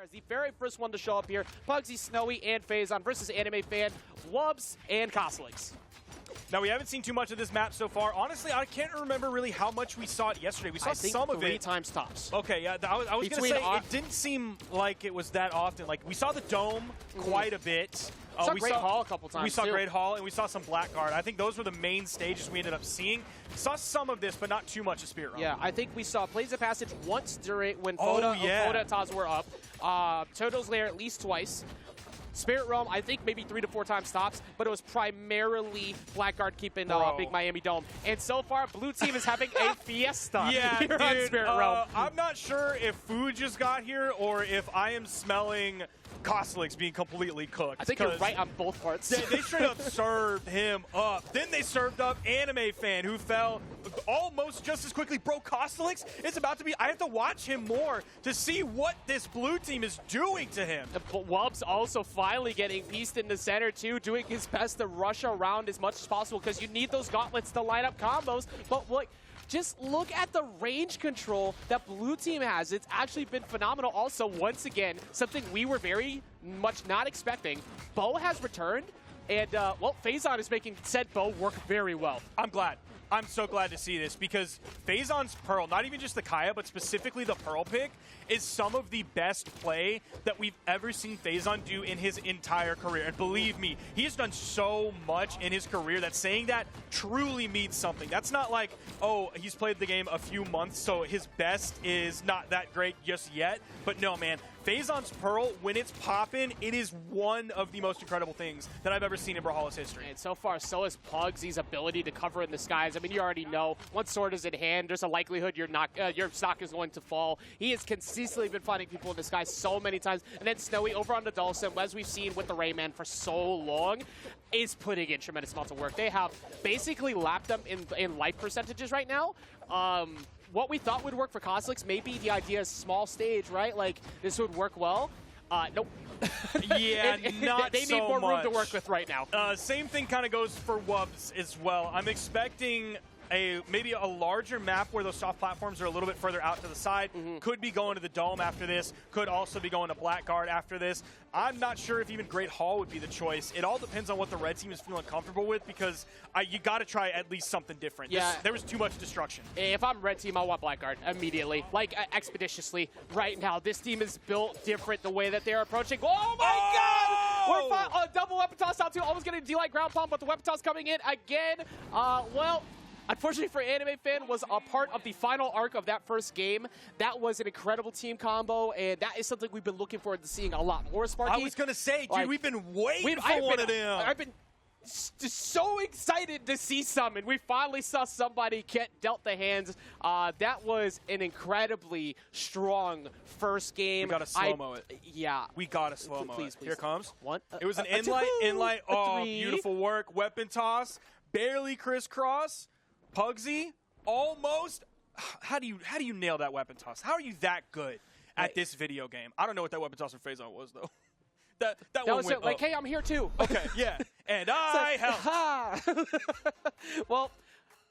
As the very first one to show up here, Pugsy, Snowy, and Phazon versus animefan, wubz, and Cosolix. Now, we haven't seen too much of this map so far. Honestly, I can't remember really how much we saw it yesterday. We saw some of it. 3 times tops. Okay, yeah, I was going to say, it didn't seem like it was that often. Like, we saw the dome quite a bit. We saw Great Hall a couple times, We saw Great Hall, and we saw some Blackguard. I think those were the main stages we ended up seeing. Saw some of this, but not too much of Spirit Realm. Yeah, I think we saw Plays of Passage once during when Foda and Taz were up. Turtle's Lair at least twice. Spirit Realm, I think maybe 3 to 4 times tops, but it was primarily Blackguard keeping Big Miami Dome. And so far, Blue Team is having a fiesta here on Spirit Realm. I'm not sure if food just got here or if I am smelling Cosolix being completely cooked. I think you're right on both parts. They straight up served him up. Then they served up animefan, who fell almost just as quickly. Bro, Cosolix is about to be... I have to watch him more to see what this blue team is doing to him. But wubz also finally getting pieced in the center, too, doing his best to rush around as much as possible because you need those gauntlets to line up combos. But look, just look at the range control that blue team has. It's actually been phenomenal. Also, once again, something we were very much not expecting. Bo has returned, and, well, Phazon is making said Bo work very well. I'm glad. I'm so glad to see this because Phazon's Pearl, not even just the Kaya, but specifically the Pearl pick, is some of the best play that we've ever seen Phazon do in his entire career. And believe me, he has done so much in his career that saying that truly means something. That's not like, oh, he's played the game a few months, so his best is not that great just yet. But no, man, Phazon's Pearl, when it's poppin', it is one of the most incredible things that I've ever seen in Brawlhalla's history. And so far, so is Pugsy's ability to cover in the skies. I mean, you already know, once sword is in hand, there's a likelihood your stock is going to fall. He has consistently been finding people in the sky so many times. And then Snowy over on the Dulcim, as we've seen with the Rayman for so long, is putting in tremendous amounts of work. They have basically lapped them in life percentages right now. What we thought would work for Cosolix, maybe the idea is small stage, right? Like, this would work well. Nope. Yeah, not They need more room to work with right now. Same thing kind of goes for wubz as well. I'm expecting maybe a larger map where those soft platforms are a little bit further out to the side. Could be going to the Dome after this. Could also be going to Blackguard after this. I'm not sure if even Great Hall would be the choice. It all depends on what the red team is feeling comfortable with because you got to try at least something different. Yeah. There was too much destruction. If I'm red team, I'll want Blackguard immediately, like expeditiously. Right now, this team is built different the way that they're approaching. Oh my God! We're double weapon toss out too. Almost getting a D-Light ground pound, but the weapon toss coming in again. Well, unfortunately for animefan, was a part of the final arc of that first game. That was an incredible team combo, and that is something we've been looking forward to seeing a lot more, Sparky. I was going to say, dude, we've been waiting for one of them. I've been just so excited to see some, and we finally saw somebody get dealt the hands. That was an incredibly strong first game. We got to slow-mo it. Yeah. We got to slow-mo it. Please. Here it comes. One. It was an in-light. Oh, beautiful work. Weapon toss. Barely crisscross. Pugsy, almost. How do you nail that weapon toss? How are you that good at this video game? I don't know what that weapon toss from Phazon was though. that one was went like, hey, I'm here too. Okay, yeah, and I helped. Well,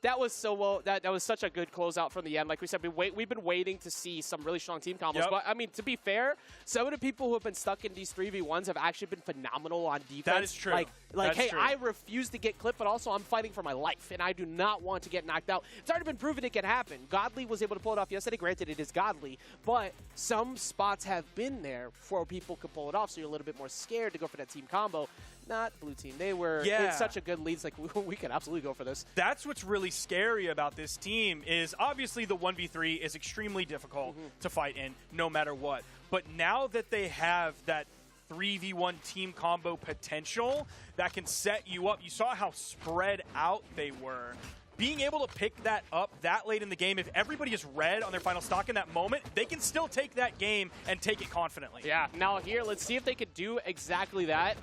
that was so well. That was such a good closeout from the end. Like we said, we've been waiting to see some really strong team combos. But I mean, to be fair, some of the people who have been stuck in these 3v1s have actually been phenomenal on defense. That is true. Like, hey, I refuse to get clipped, but also I'm fighting for my life, and I do not want to get knocked out. It's already been proven it can happen. Godly was able to pull it off yesterday. Granted, it is Godly, but some spots have been there for people could pull it off, so you're a little bit more scared to go for that team combo. Not blue team. They were in such a good lead. It's like, we can absolutely go for this. That's what's really scary about this team is obviously the 1v3 is extremely difficult to fight in no matter what. But now that they have that 3v1 team combo potential that can set you up, you saw how spread out they were. Being able to pick that up that late in the game, if everybody is red on their final stock in that moment, they can still take that game and take it confidently. Yeah, now here, let's see if they could do exactly that.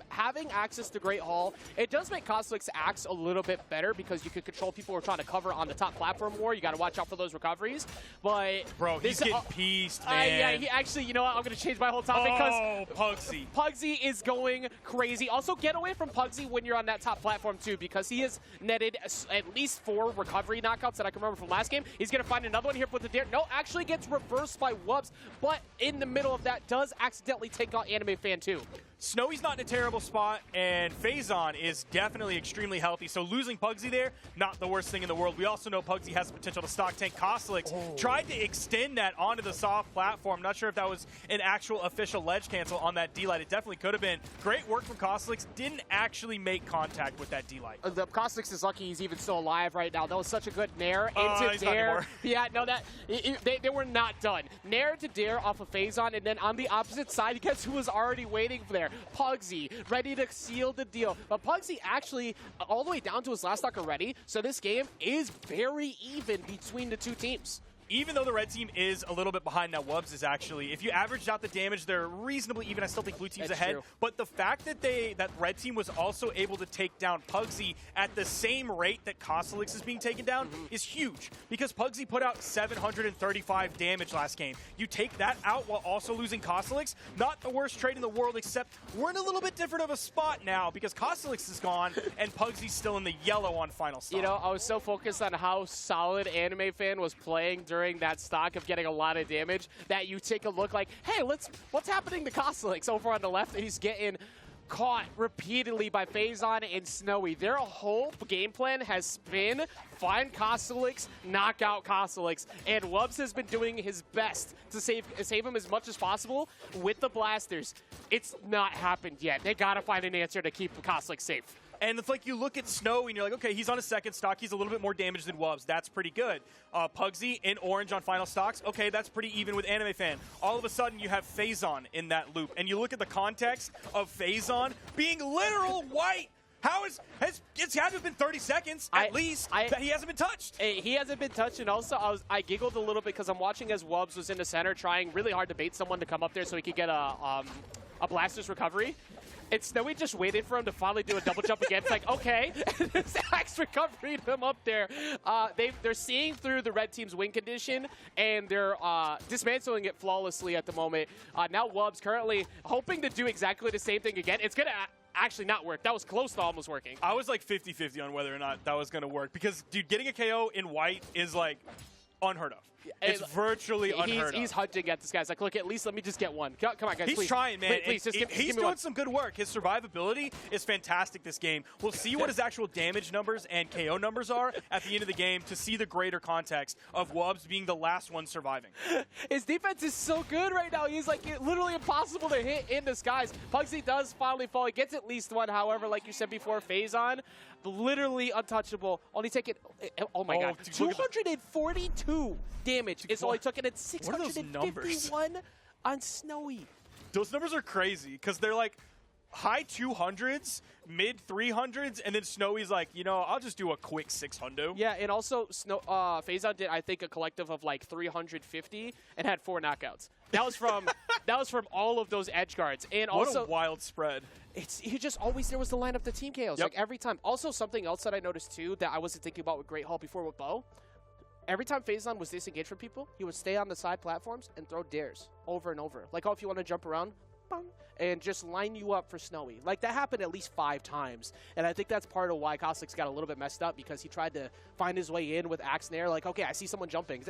Having access to Great Hall, it does make Cosolix Axe a little bit better because you can control people who are trying to cover on the top platform more. You got to watch out for those recoveries. But bro, he's getting pieced, man. Yeah, he actually, you know what? I'm going to change my whole topic because Pugsy. Pugsy is going crazy. Also, get away from Pugsy when you're on that top platform too because he has netted at least least 4 recovery knockouts that I can remember from last game. He's going to find another one here with the dare. No, actually gets reversed by wubz, but in the middle of that does accidentally take out animefan2. Snowy's not in a terrible spot, and Phazon is definitely extremely healthy, so losing Pugsy there, not the worst thing in the world. We also know Pugsy has the potential to stock tank. Cosolix tried to extend that onto the soft platform. Not sure if that was an actual official ledge cancel on that D-Light. It definitely could have been. Great work from Cosolix. Didn't actually make contact with that D-Light. The Cosolix is lucky he's even still alive right now. That was such a good nair into dare. Yeah, no, they were not done. Nair to dare off of Phazon, and then on the opposite side, guess who was already waiting there? Pugsy, ready to seal the deal. But Pugsy actually all the way down to his last stock already, so this game is very even between the two teams. Even though the red team is a little bit behind, that wubz is actually, if you averaged out the damage, they're reasonably even. I still think blue team's ahead. True. But the fact that that red team was also able to take down Pugsy at the same rate that Cosolix is being taken down is huge. Because Pugsy put out 735 damage last game. You take that out while also losing Cosolix, not the worst trade in the world, except we're in a little bit different of a spot now because Cosolix is gone and Pugsy's still in the yellow on final stock. You know, I was so focused on how solid animefan was playing during that stock of getting a lot of damage that you take a look like, hey, what's happening to Cosolix over on the left? He's getting caught repeatedly by Phazon and Snowy. Their whole game plan has been find Cosolix, knock out Cosolix, and wubz has been doing his best to save him as much as possible with the blasters. It's not happened yet. They gotta find an answer to keep Cosolix safe. And it's like you look at Snow and you're like, okay, he's on a second stock. He's a little bit more damaged than wubz. That's pretty good. Pugsy in orange on final stocks. Okay, that's pretty even with animefan. All of a sudden, you have Phazon in that loop. And you look at the context of Phazon being literal white. How it hasn't been 30 seconds, at least, that he hasn't been touched. He hasn't been touched, and also I giggled a little bit because I'm watching as wubz was in the center trying really hard to bait someone to come up there so he could get a blaster's recovery. And Snowy just waited for him to finally do a double jump again. It's like, okay. And Zach's recovering him up there. They're seeing through the red team's win condition, and they're dismantling it flawlessly at the moment. Now wubz currently hoping to do exactly the same thing again. It's going to actually not work. That was close to almost working. I was like 50-50 on whether or not that was going to work. Because, dude, getting a KO in white is like unheard of. It's virtually unheard of. He's hunting at this guy. He's like, look, at least let me just get one. Come on, guys, He's please. trying, man. Please, just give he's me doing one. some good work. His survivability is fantastic this game. We'll see what his actual damage numbers and KO numbers are at the end of the game to see the greater context of wubz being the last one surviving. His defense is so good right now. He's like literally impossible to hit in disguise. Pugsy does finally fall. He gets at least one. However, like you said before, Phazon, literally untouchable. Only taking, oh my God, 242 damage. It's only taken at 651 on Snowy. Those numbers are crazy because they're like high 200s, mid 300s, and then Snowy's like, you know, I'll just do a quick 600. Yeah, and also Phazon did, I think, a collective of like 350 and had 4 knockouts. That was from all of those edge guards. And also, what a wild spread. He just always there was the line of the team KOs, like every time. Also, something else that I noticed too that I wasn't thinking about with Great Hall before with Bo. Every time Phazon was disengaged from people, he would stay on the side platforms and throw dares over and over. Like, oh, if you want to jump around, bang, and just line you up for Snowy. Like, that happened at least 5 times. And I think that's part of why Cosolix got a little bit messed up, because he tried to find his way in with Axe Nair. Like, okay, I see someone jumping.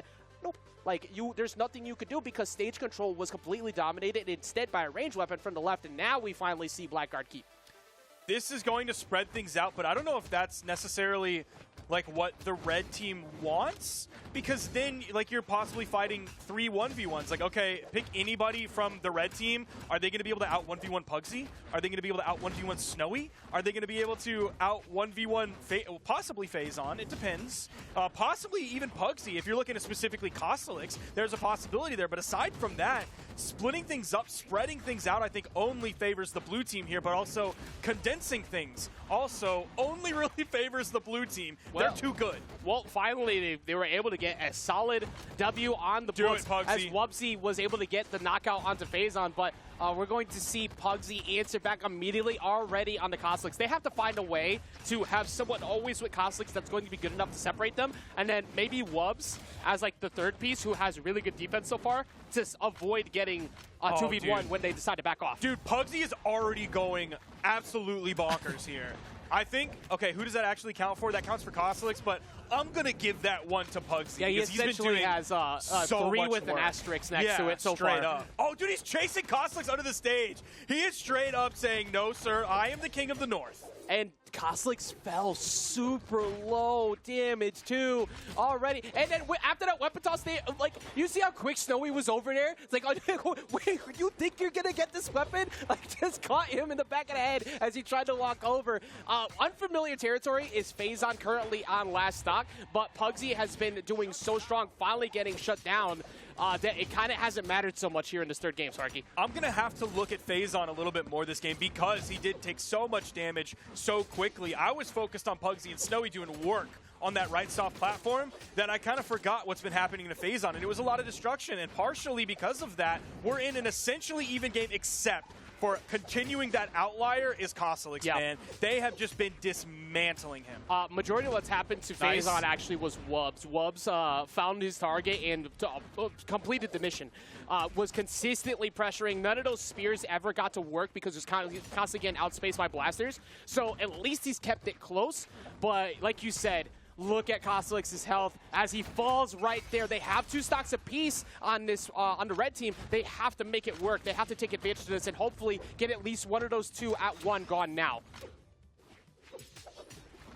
Nope. Like, there's nothing you could do because stage control was completely dominated instead by a ranged weapon from the left, and now we finally see Blackguard keep. This is going to spread things out, but I don't know if that's necessarily like what the red team wants, because then like you're possibly fighting 3 1v1s. Like, okay, pick anybody from the red team. Are they going to be able to out 1v1 Pugsy? Are they going to be able to out 1v1 Snowy? Are they going to be able to out 1v1 possibly Phazon? It depends. Possibly even Pugsy. If you're looking at specifically Cosolix, there's a possibility there. But aside from that, splitting things up, spreading things out, I think only favors the blue team here, but also condensing things also only really favors the blue team. Well, they're too good. Well, finally, they were able to get a solid W on the books as wubz was able to get the knockout onto Phazon, but we're going to see Pugsy answer back immediately already on the Cosolix. They have to find a way to have someone always with Cosolix that's going to be good enough to separate them, and then maybe wubz as like the third piece who has really good defense so far to avoid getting 2v1 when they decide to back off. Dude, Pugsy is already going absolutely bonkers here. I think, okay, who does that actually count for? That counts for Cosolix, but I'm going to give that one to Pugsy. Yeah, he essentially has so 3 much with work. an asterisk next to it so straight far. up. Oh, dude, he's chasing Cosolix under the stage. He is straight up saying, no, sir, I am the king of the North. And Cosolix fell super low damage too already. And then after that weapon toss, like, you see how quick Snowy was over there? It's like, wait, you think you're gonna get this weapon? Like, just caught him in the back of the head as he tried to walk over. Unfamiliar territory is Phazon currently on last stock, but Pugsy has been doing so strong, finally getting shut down. That it kind of hasn't mattered so much here in this third game, Sarky. I'm going to have to look at Phazon a little bit more this game because he did take so much damage so quickly. I was focused on Pugsy and Snowy doing work on that right soft platform that I kind of forgot what's been happening to Phazon, and it was a lot of destruction, and partially because of that, we're in an essentially even game except for continuing that outlier is Cosolix, man. They have just been dismantling him. Majority of what's happened to Phazon actually was wubz. Wubz found his target and completed the mission. Was consistently pressuring. None of those spears ever got to work because it was constantly getting outspaced by blasters. So at least he's kept it close. But like you said, look at Cosolix's health as he falls right there. They have 2 stocks apiece on this on the red team. They have to make it work. They have to take advantage of this and hopefully get at least one of those 2 at 1 gone now.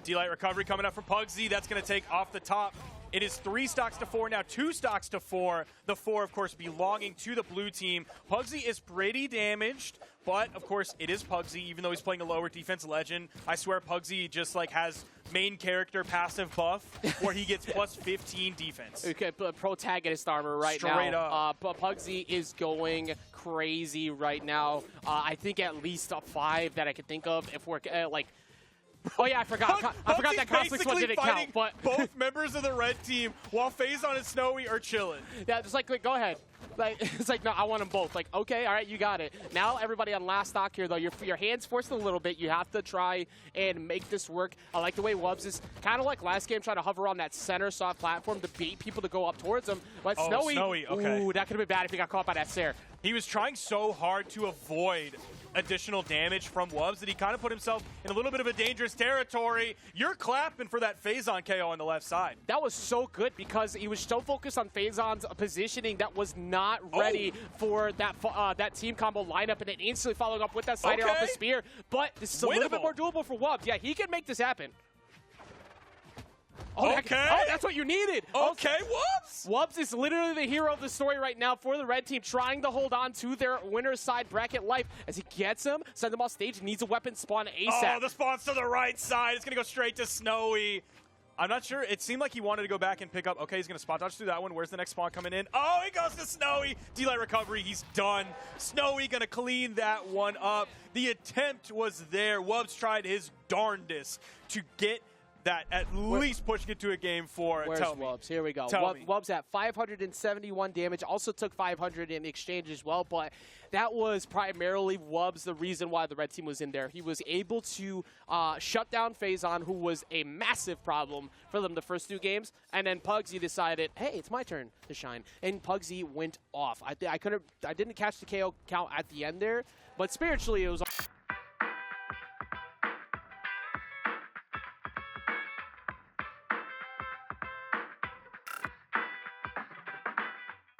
D-Light recovery coming up from Pugsy. That's going to take off the top. It is 3 stocks to 4 now, 2 stocks to 4. The 4, of course, belonging to the blue team. Pugsy is pretty damaged, but, of course, it is Pugsy, even though he's playing a lower defense legend. I swear Pugsy just, like, has main character passive buff where he gets plus 15 defense. Okay, protagonist armor right now. Straight up. But Pugsy is going crazy right now. I think at least a 5 that I could think of if we're, like... Oh yeah, I forgot that Cosolix one didn't count. But both members of the red team while Phazon and Snowy are chilling. Yeah, just like go ahead. Like it's like no, I want them both. Like okay, all right, you got it. Now everybody on last stock here though, your hands forced a little bit. You have to try and make this work. I like the way wubz is kind of like last game, trying to hover on that center soft platform to bait people to go up towards him. But Snowy, okay. Ooh, that could have been bad if he got caught by that Sair. He was trying so hard to avoid additional damage from wubz that he kind of put himself in a little bit of a dangerous territory. You're clapping for that Phazon KO on the left side. That was so good because he was so focused on Phazon's positioning that was not ready for that team combo lineup, and then instantly following up with that side air off the spear. But this is a little bit more doable for wubz. Yeah, he can make this happen. Oh, that's what you needed. Okay, wubz. Wubz is literally the hero of the story right now for the red team, trying to hold on to their winner's side bracket life as he gets him, sends him off stage, needs a weapon spawn ASAP. Oh, the spawn's to the right side. It's going to go straight to Snowy. I'm not sure. It seemed like he wanted to go back and pick up. Okay, he's going to spot dodge through that one. Where's the next spawn coming in? Oh, he goes to Snowy. D-Light recovery. He's done. Snowy going to clean that one up. The attempt was there. wubz tried his darndest to get that at least pushing it to a game 4. Where's wubz? Here we go. wubz at 571 damage. Also took 500 in exchange as well, but that was primarily wubz the reason why the red team was in there. He was able to shut down Phazon, who was a massive problem for them the first 2 games, and then Pugsy decided, hey, it's my turn to shine, and Pugsy went off. I didn't catch the KO count at the end there, but spiritually it was